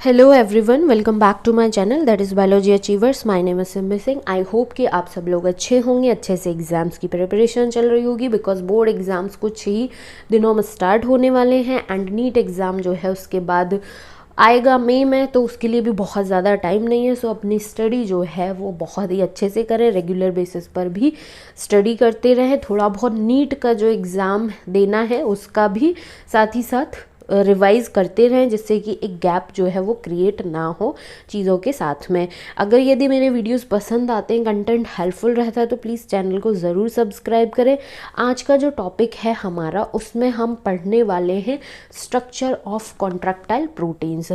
Hello everyone, welcome back to my channel that is biology achievers. My name is Simmi Singh. I hope कि आप सब लोग अच्छे होंगे, अच्छे से एग्ज़ाम्स की प्रिपरेशन चल रही होगी बिकॉज बोर्ड एग्ज़ाम्स कुछ ही दिनों में स्टार्ट होने वाले हैं एंड नीट एग्ज़ाम जो है उसके बाद आएगा मई में, तो उसके लिए भी बहुत ज़्यादा टाइम नहीं है। सो अपनी स्टडी जो है वो बहुत ही अच्छे से करें, रेगुलर बेसिस पर भी स्टडी करते रहें। थोड़ा बहुत नीट का जो एग्ज़ाम देना है उसका भी साथ ही साथ रिवाइज़ करते रहें, जिससे कि एक गैप जो है वो क्रिएट ना हो चीज़ों के साथ में। अगर यदि मेरे वीडियोस पसंद आते हैं, कंटेंट हेल्पफुल रहता है, तो प्लीज़ चैनल को ज़रूर सब्सक्राइब करें। आज का जो टॉपिक है हमारा, उसमें हम पढ़ने वाले हैं स्ट्रक्चर ऑफ कॉन्ट्रैक्टाइल प्रोटीन्स।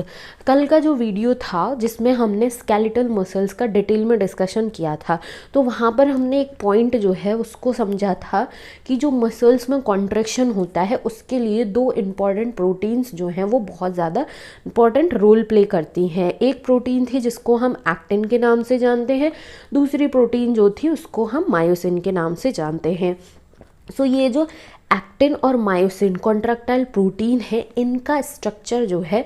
कल का जो वीडियो था जिसमें हमने स्केलेटल मसल्स का डिटेल में डिस्कशन किया था, तो वहाँ पर हमने एक पॉइंट जो है उसको समझा था कि जो मसल्स में कॉन्ट्रैक्शन होता है उसके लिए दो इम्पॉर्टेंट प्रोटीन्स जो हैं वो बहुत ज़्यादा इंपॉर्टेंट रोल प्ले करती हैं। एक प्रोटीन थी जिसको हम एक्टिन के नाम से जानते हैं, दूसरी प्रोटीन जो थी उसको हम मायोसिन के नाम से जानते हैं। सो ये जो एक्टिन और मायोसिन कॉन्ट्रैक्टाइल प्रोटीन है, इनका स्ट्रक्चर जो है,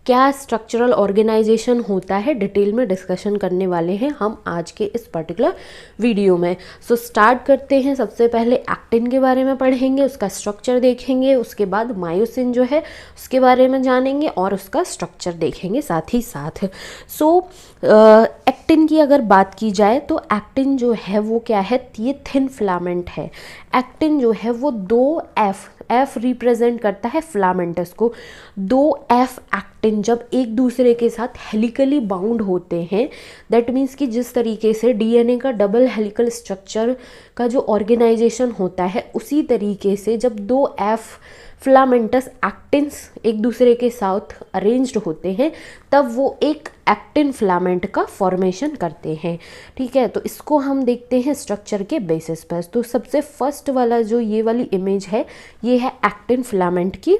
क्या स्ट्रक्चरल ऑर्गेनाइजेशन होता है, डिटेल में डिस्कशन करने वाले हैं हम आज के इस पर्टिकुलर वीडियो में। सो स्टार्ट करते हैं। सबसे पहले एक्टिन के बारे में पढ़ेंगे, उसका स्ट्रक्चर देखेंगे, उसके बाद मायोसिन जो है उसके बारे में जानेंगे और उसका स्ट्रक्चर देखेंगे साथ ही साथ। सो एक्टिन की अगर बात की जाए तो एक्टिन जो है वो क्या है, ये थिन फिलामेंट है। एक्टिन जो है वो दो एफ रिप्रेजेंट करता है फिलामेंटस को। दो एफ एक्टिन जब एक दूसरे के साथ हेलिकली बाउंड होते हैं, दैट मीन्स कि जिस तरीके से डीएनए का डबल हेलिकल स्ट्रक्चर का जो ऑर्गेनाइजेशन होता है, उसी तरीके से जब दो एफ फिलामेंटस एक्टिन्स एक दूसरे के साथ अरेंज्ड होते हैं, तब वो एक एक्टिन फिलामेंट का फॉर्मेशन करते हैं। ठीक है, तो इसको हम देखते हैं स्ट्रक्चर के बेसिस पर। तो सबसे फर्स्ट वाला जो ये वाली इमेज है, ये है एक्टिन फिलामेंट की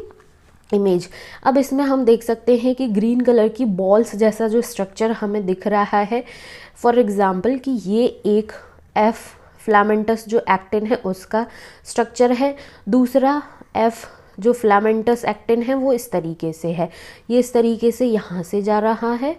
इमेज। अब इसमें हम देख सकते हैं कि ग्रीन कलर की बॉल्स जैसा जो स्ट्रक्चर हमें दिख रहा है, फॉर एग्जांपल कि ये एक एफ फिलामेंटस जो एक्टिन है उसका स्ट्रक्चर है। दूसरा एफ जो फिलामेंटस एक्टिन है वो इस तरीके से है, ये इस तरीके से यहाँ से जा रहा है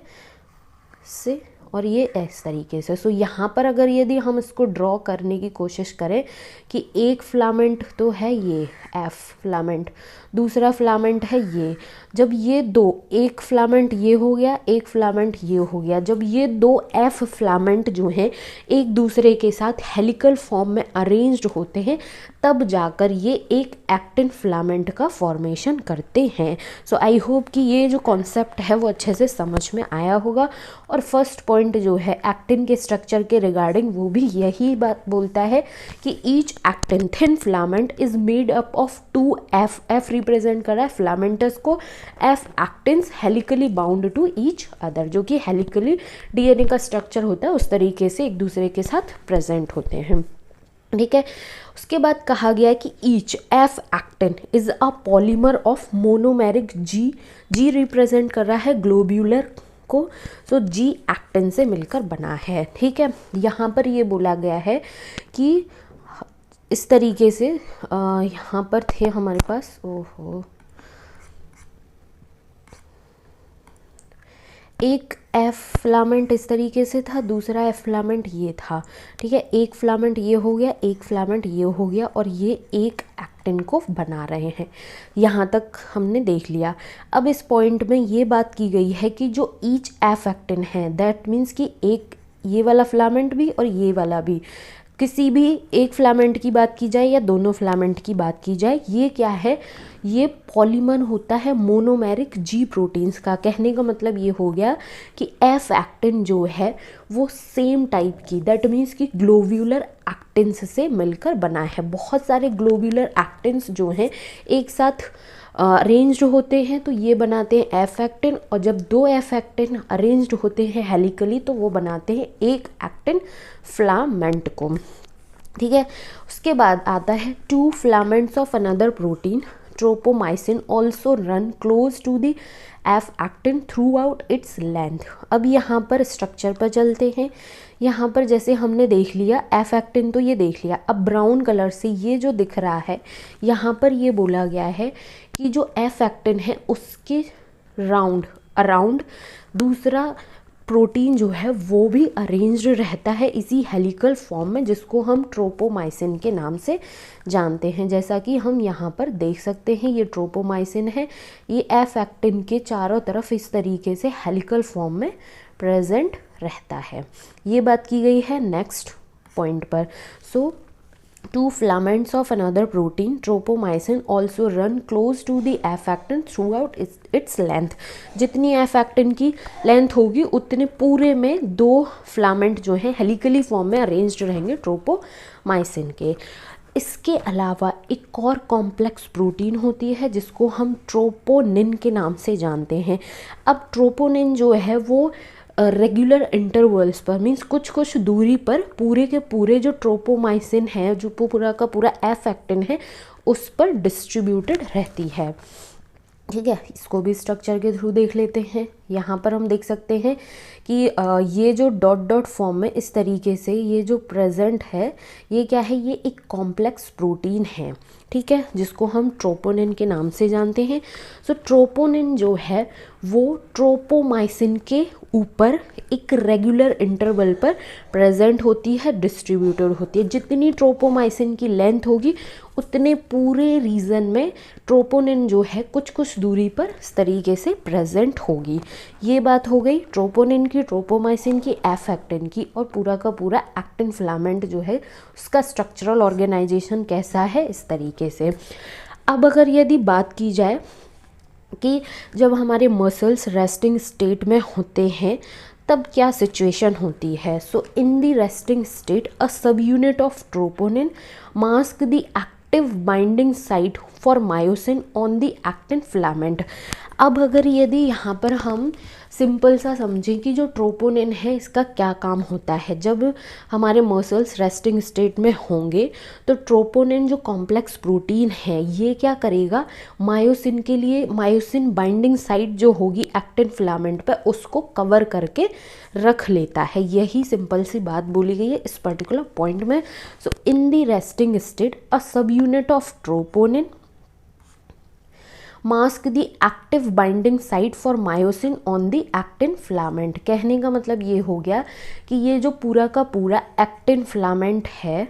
से, और ये इस तरीके से। सो यहाँ पर अगर यदि हम इसको ड्रॉ करने की कोशिश करें कि एक फिलामेंट तो है ये एफ फिलामेंट, दूसरा फिलामेंट है ये, जब ये दो, एक फिलामेंट ये हो गया, एक फिलामेंट ये हो गया, जब ये दो एफ फिलामेंट जो हैं एक दूसरे के साथ हेलिकल फॉर्म में अरेंज्ड होते हैं, तब जाकर ये एक एक्टिन फिलामेंट का फॉर्मेशन करते हैं। सो आई होप कि ये जो कॉन्सेप्ट है वो अच्छे से समझ में आया होगा। और फर्स्ट पॉइंट जो है एक्टिन के स्ट्रक्चर के रिगार्डिंग, वो भी यही बात बोलता है कि each actin thin filament is made up of two F represent कर रहा है फिलामेंटस को, F actins helically bound to each other, जो कि हेलिकली डीएनए का स्ट्रक्चर होता है उस तरीके से एक दूसरे के साथ प्रेजेंट होते हैं। ठीक है, उसके बाद कहा गया है कि each F actin is a polymer of monomeric ji represent कर रहा है ग्लोब्यूलर को। सो जी एक्टिन से मिलकर बना है। ठीक है, यहाँ पर ये बोला गया है कि इस तरीके से यहाँ पर थे हमारे पास, ओहो, एक एफ फिलामेंट इस तरीके से था, दूसरा एफ फिलामेंट ये था। ठीक है, एक फिलामेंट ये हो गया, एक फिलामेंट ये हो गया, और ये एक एक्टिन को बना रहे हैं। यहाँ तक हमने देख लिया। अब इस पॉइंट में ये बात की गई है कि जो ईच एफ एक्टिन है, दैट मीन्स कि एक ये वाला फिलामेंट भी और ये वाला भी, किसी भी एक फिलामेंट की बात की जाए या दोनों फिलामेंट की बात की जाए, ये क्या है, ये पॉलीमर होता है मोनोमेरिक जी प्रोटीन्स का। कहने का मतलब ये हो गया कि एफ एक्टिन जो है वो सेम टाइप की, दैट मीन्स कि ग्लोब्यूलर एक्टिन्स से मिलकर बना है। बहुत सारे ग्लोब्यूलर एक्टिन्स जो हैं एक साथ अरेंज्ड होते हैं तो ये बनाते हैं एफ एक्टिन, और जब दो एफ एक्टिन अरेंज्ड होते हैं हेलिकली तो वो बनाते हैं एक एक्टिन फिलामेंट को। ठीक है, उसके बाद आता है two filaments of another protein tropomyosin also run close to the F actin throughout its length. अब यहाँ पर स्ट्रक्चर पर चलते हैं। यहाँ पर जैसे हमने देख लिया एफ एक्टिन, तो ये देख लिया। अब ब्राउन कलर से ये जो दिख रहा है, यहाँ पर ये बोला गया है कि जो एफ एक्टिन है उसके राउंड अराउंड दूसरा प्रोटीन जो है वो भी अरेंज्ड रहता है इसी हेलिकल फॉर्म में, जिसको हम ट्रोपोमाइसिन के नाम से जानते हैं। जैसा कि हम यहाँ पर देख सकते हैं, ये ट्रोपोमाइसिन है, ये एफ एक्टिन के चारों तरफ इस तरीके से हेलिकल फॉर्म में प्रेजेंट रहता है। ये बात की गई है नेक्स्ट पॉइंट पर। सो two filaments of another protein, tropomyosin, also run close to the F actin throughout its length। जितनी F actin की लेंथ होगी उतने पूरे में दो फिलामेंट जो हैं हेलिकली फॉर्म में अरेंज्ड रहेंगे ट्रोपोमाइसिन के। इसके अलावा एक और कॉम्प्लेक्स प्रोटीन होती है जिसको हम ट्रोपोनिन के नाम से जानते हैं। अब ट्रोपोनिन जो है वो रेगुलर इंटरवल्स पर मीन्स कुछ कुछ दूरी पर पूरे के पूरे जो ट्रोपोमाइसिन है, जो पूरा का पूरा एफ एक्टिन है, उस पर डिस्ट्रीब्यूटेड रहती है। ठीक है, इसको भी स्ट्रक्चर के थ्रू देख लेते हैं। यहाँ पर हम देख सकते हैं कि ये जो डॉट डॉट फॉर्म में इस तरीके से ये जो प्रेजेंट है, ये क्या है, ये एक कॉम्प्लेक्स प्रोटीन है। ठीक है, जिसको हम ट्रोपोनिन के नाम से जानते हैं। सो ट्रोपोनिन जो है वो ट्रोपोमाइसिन के ऊपर एक रेगुलर इंटरवल पर प्रेजेंट होती है, डिस्ट्रीब्यूटेड होती है। जितनी ट्रोपोमाइसिन की लेंथ होगी उतने पूरे रीजन में ट्रोपोनिन जो है कुछ कुछ दूरी पर इस तरीके से प्रेजेंट होगी। ये बात हो गई ट्रोपोनिन की, ट्रोपोमाइसिन की, एफ एक्टिन की, और पूरा का पूरा एक्टिन फिलामेंट जो है उसका स्ट्रक्चरल ऑर्गेनाइजेशन कैसा है, इस तरीके से। अब अगर यदि बात की जाए कि जब हमारे मसल्स रेस्टिंग स्टेट में होते हैं तब क्या सिचुएशन होती है। So in the resting state a subunit of troponin mask the active binding site for myosin on the actin filament. अब अगर यदि यहाँ पर हम सिंपल सा समझें कि जो ट्रोपोनिन है इसका क्या काम होता है। जब हमारे मसल्स रेस्टिंग स्टेट में होंगे तो ट्रोपोनिन जो कॉम्प्लेक्स प्रोटीन है ये क्या करेगा, मायोसिन के लिए मायोसिन बाइंडिंग साइट जो होगी एक्टिन फिलामेंट पर उसको कवर करके रख लेता है। यही सिंपल सी बात बोली गई है इस पर्टिकुलर पॉइंट में। So in the resting state a subunit of troponin mask the active binding site for myosin on the actin filament. कहने का मतलब ये हो गया कि ये जो पूरा का पूरा एक्टिन फिलामेंट है,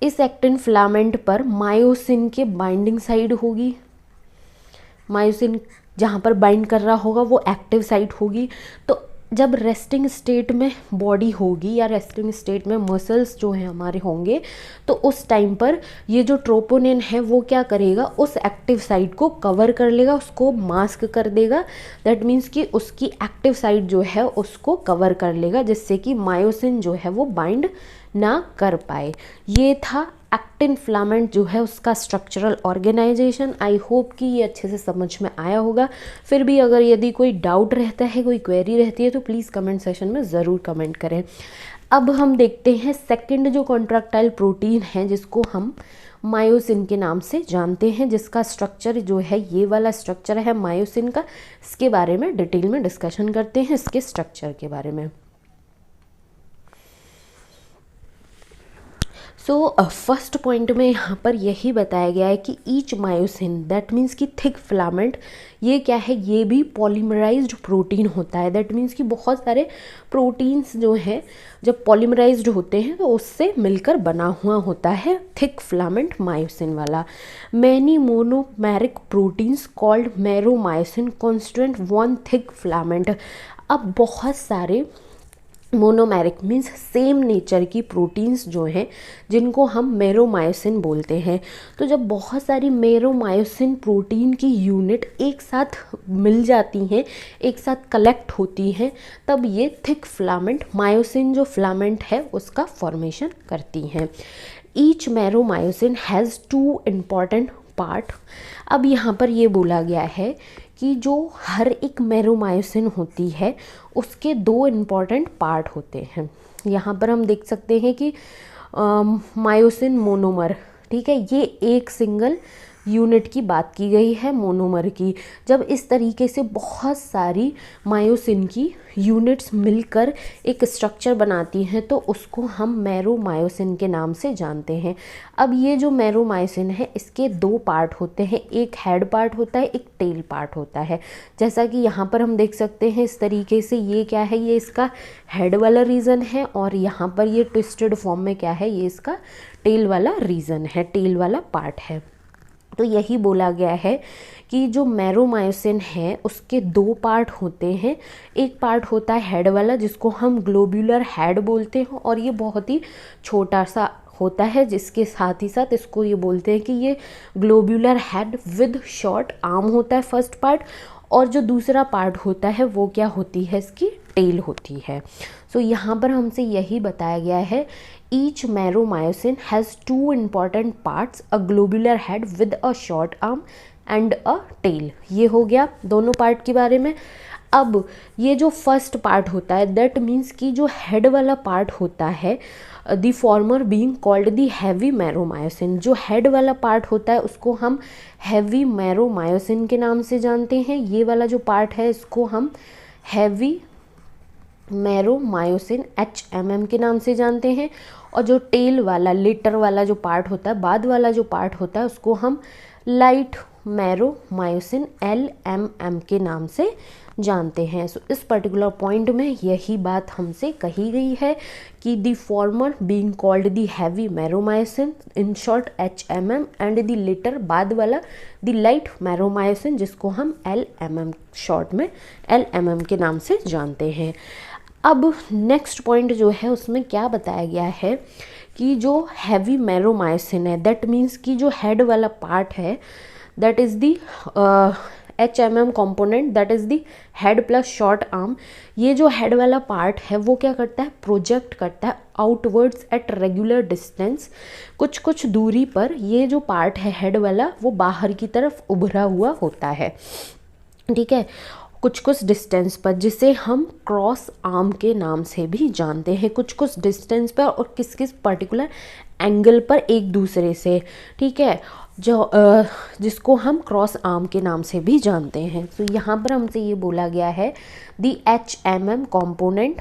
इस एक्टिन फिलामेंट पर मायोसिन के बाइंडिंग साइड होगी। मायोसिन जहाँ पर बाइंड कर रहा होगा वो एक्टिव साइट होगी। तो जब रेस्टिंग स्टेट में बॉडी होगी या रेस्टिंग स्टेट में मसल्स जो हैं हमारे होंगे तो उस टाइम पर ये जो ट्रोपोनिन है वो क्या करेगा, उस एक्टिव साइट को कवर कर लेगा, उसको मास्क कर देगा। दैट मीन्स कि उसकी एक्टिव साइट जो है उसको कवर कर लेगा, जिससे कि मायोसिन जो है वो बाइंड ना कर पाए। ये था एक्टिन फिलामेंट जो है उसका स्ट्रक्चरल ऑर्गेनाइजेशन। आई होप कि ये अच्छे से समझ में आया होगा। फिर भी अगर यदि कोई डाउट रहता है, कोई क्वेरी रहती है तो प्लीज़ कमेंट सेशन में ज़रूर कमेंट करें। अब हम देखते हैं सेकंड जो कॉन्ट्रैक्टाइल प्रोटीन है जिसको हम मायोसिन के नाम से जानते हैं, जिसका स्ट्रक्चर जो है ये वाला स्ट्रक्चर है मायोसिन का। इसके बारे में डिटेल में डिस्कशन करते हैं, इसके स्ट्रक्चर के बारे में। सो फर्स्ट पॉइंट में यहाँ पर यही बताया गया है कि ईच मायोसिन दैट मीन्स कि थिक फिलामेंट, ये क्या है, ये भी पॉलीमराइज्ड प्रोटीन होता है। दैट मीन्स कि बहुत सारे प्रोटीन्स जो हैं जब पॉलीमराइज्ड होते हैं तो उससे मिलकर बना हुआ होता है थिक फिलामेंट मायोसिन वाला। Many monomeric proteins called meromyosin constituent one thick filament. अब बहुत सारे मोनोमेरिक मीन्स सेम नेचर की प्रोटीन्स जो हैं जिनको हम मैरोमायोसिन बोलते हैं। तो जब बहुत सारी मैरोमायोसिन प्रोटीन की यूनिट एक साथ मिल जाती हैं, एक साथ कलेक्ट होती हैं, तब ये थिक फिलामेंट मायोसिन जो फिलामेंट है उसका फॉर्मेशन करती हैं। Each meromyosin has two important part. अब यहाँ पर ये बोला गया है कि जो हर एक मैरोमायोसिन होती है उसके दो इम्पॉर्टेंट पार्ट होते हैं। यहाँ पर हम देख सकते हैं कि मायोसिन मोनोमर, ठीक है, ये एक सिंगल यूनिट की बात की गई है, मोनोमर की। जब इस तरीके से बहुत सारी मायोसिन की यूनिट्स मिलकर एक स्ट्रक्चर बनाती हैं तो उसको हम मैरोमायोसिन के नाम से जानते हैं। अब ये जो मैरोमायोसिन है इसके दो पार्ट होते हैं, एक हेड पार्ट होता है, एक टेल पार्ट होता है। जैसा कि यहाँ पर हम देख सकते हैं इस तरीके से, ये क्या है, ये इसका हेड वाला रीजन है और यहाँ पर ये ट्विस्टेड फॉर्म में क्या है, ये इसका टेल वाला रीजन है, टेल वाला पार्ट है। तो यही बोला गया है कि जो मैरोमायोसिन है उसके दो पार्ट होते हैं। एक पार्ट होता है हेड वाला जिसको हम ग्लोब्यूलर हेड बोलते हैं और ये बहुत ही छोटा सा होता है, जिसके साथ ही साथ इसको ये बोलते हैं कि ये globular head with short arm होता है फर्स्ट पार्ट। और जो दूसरा पार्ट होता है वो क्या होती है, इसकी टेल होती है। सो यहाँ पर हमसे यही बताया गया है, each meromyosin has two important parts, a globular head with a short arm and a tail. ये हो गया दोनों पार्ट के बारे में। अब ये जो फर्स्ट पार्ट होता है, दैट मीन्स कि जो हेड वाला पार्ट होता है, the former being called the heavy meromyosin, जो हेड वाला पार्ट होता है उसको हम हैवी मैरोमायोसिन के नाम से जानते हैं। ये वाला जो पार्ट है इसको हम हैवी मैरोमायोसिन HMM के नाम से जानते हैं। और जो टेल वाला, लेटर वाला जो पार्ट होता है, बाद वाला जो पार्ट होता है, उसको हम लाइट मैरोमायोसिन LMM के नाम से जानते हैं। सो इस पर्टिकुलर पॉइंट में यही बात हमसे कही गई है कि the former being called the heavy meromyosin, in short HMM, and the latter बाद वाला द लाइट मैरोमायोसिन, जिसको हम LMM शॉर्ट में LMM के नाम से जानते हैं। अब नेक्स्ट पॉइंट जो है उसमें क्या बताया गया है कि जो हैवी मैरोमायोसिन है, दैट मीन्स कि जो हेड वाला पार्ट है, that is the HMM component, that is the head plus short arm. ये जो हेड वाला पार्ट है वो क्या करता है, प्रोजेक्ट करता है आउटवर्ड्स एट रेगुलर डिस्टेंस। कुछ कुछ दूरी पर ये जो पार्ट है हेड वाला वो बाहर की तरफ उभरा हुआ होता है, ठीक है, कुछ कुछ डिस्टेंस पर, जिसे हम क्रॉस आर्म के नाम से भी जानते हैं। कुछ कुछ डिस्टेंस पर और किस किस पर्टिकुलर एंगल पर एक दूसरे से, ठीक है, जो जिसको हम क्रॉस आर्म के नाम से भी जानते हैं। तो यहाँ पर हमसे ये बोला गया है दी HMM कंपोनेंट,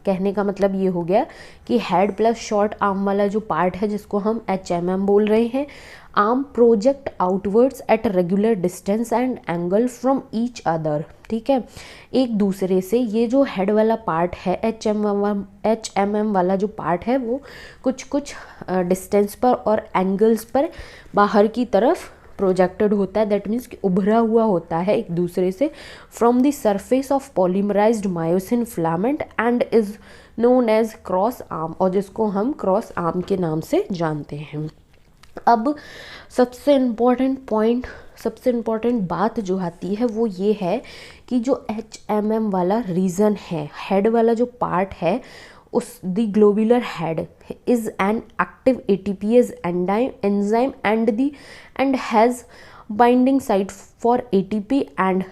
कहने का मतलब ये हो गया कि हेड प्लस शॉर्ट आर्म वाला जो पार्ट है जिसको हम HMM बोल रहे हैं, arm project outwards at regular distance and angle from each other, ठीक है, एक दूसरे से। ये जो हेड वाला पार्ट है HMM वाला जो पार्ट है वो कुछ कुछ डिस्टेंस पर और एंगल्स पर बाहर की तरफ प्रोजेक्टेड होता है, दैट मीन्स कि उभरा हुआ होता है एक दूसरे से, from the surface of polymerised myosin filament and is known as cross arm, और जिसको हम क्रॉस आर्म के नाम से जानते हैं। अब सबसे इम्पॉर्टेंट पॉइंट, सबसे इम्पॉर्टेंट बात जो आती है वो ये है कि जो HMM वाला रीजन है, हेड वाला जो पार्ट है, उस the globular head is an active ATPase enzyme and has binding site for ATP and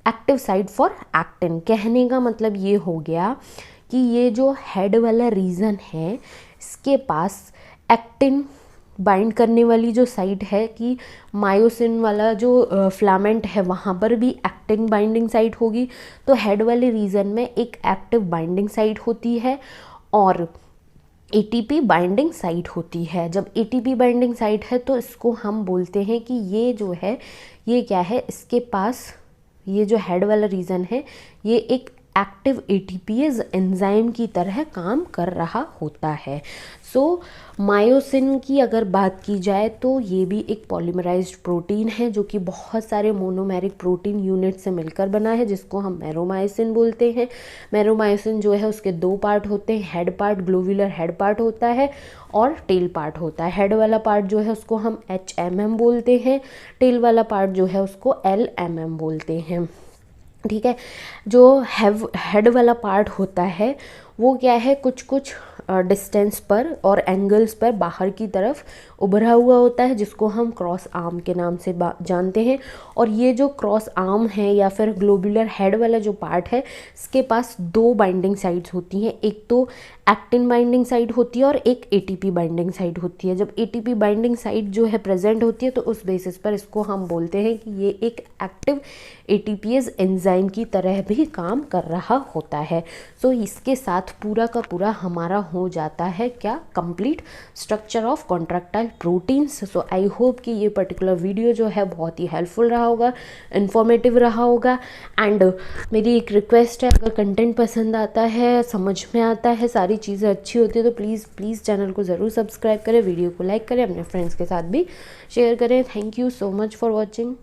active site for actin. कहने का मतलब ये हो गया कि ये जो हेड वाला रीजन है इसके पास एक्टिन बाइंड करने वाली जो साइट है, कि मायोसिन वाला जो फिलामेंट है वहाँ पर भी एक्टिन बाइंडिंग साइट होगी, तो हेड वाले रीजन में एक एक्टिव बाइंडिंग साइट होती है और ATP बाइंडिंग साइट होती है। जब ATP बाइंडिंग साइट है तो इसको हम बोलते हैं कि ये जो है ये क्या है, इसके पास ये जो हेड वाला रीजन है ये एक एक्टिव ATPase एंजाइम की तरह काम कर रहा होता है। सो मायोसिन की अगर बात की जाए तो ये भी एक पॉलीमराइज्ड प्रोटीन है जो कि बहुत सारे मोनोमेरिक प्रोटीन यूनिट से मिलकर बना है, जिसको हम मैरोमायोसिन बोलते हैं। मैरोमायोसिन जो है उसके दो पार्ट होते हैं, head part globular head part होता है और टेल पार्ट होता है। हेड वाला पार्ट जो है उसको हम HMM बोलते हैं, टेल वाला पार्ट जो है उसको LMM बोलते हैं, ठीक है। जो हेड वाला पार्ट होता है वो क्या है, कुछ कुछ डिस्टेंस पर और एंगल्स पर बाहर की तरफ उभरा हुआ होता है, जिसको हम क्रॉस आर्म के नाम से जानते हैं। और ये जो क्रॉस आर्म है या फिर ग्लोबुलर हेड वाला जो पार्ट है, इसके पास दो बाइंडिंग साइड्स होती हैं। एक तो एक्टिन बाइंडिंग साइड होती है और एक एटीपी बाइंडिंग साइड होती है। जब एटीपी बाइंडिंग साइड जो है प्रेजेंट होती है तो उस बेसिस पर इसको हम बोलते हैं कि ये एक एक्टिव एटीपीएज एंजाइम की तरह भी काम कर रहा होता है। सो इसके साथ पूरा का पूरा हमारा हो जाता है क्या, complete structure of contractile proteins. So I hope कि ये पर्टिकुलर वीडियो जो है बहुत ही हेल्पफुल रहा होगा, इन्फॉर्मेटिव रहा होगा। एंड मेरी एक रिक्वेस्ट है, अगर कंटेंट पसंद आता है, समझ में आता है, सारी चीज़ें अच्छी होती है, तो प्लीज़ चैनल को ज़रूर सब्सक्राइब करें, वीडियो को लाइक करें, अपने फ्रेंड्स के साथ भी शेयर करें। Thank you so much for watching.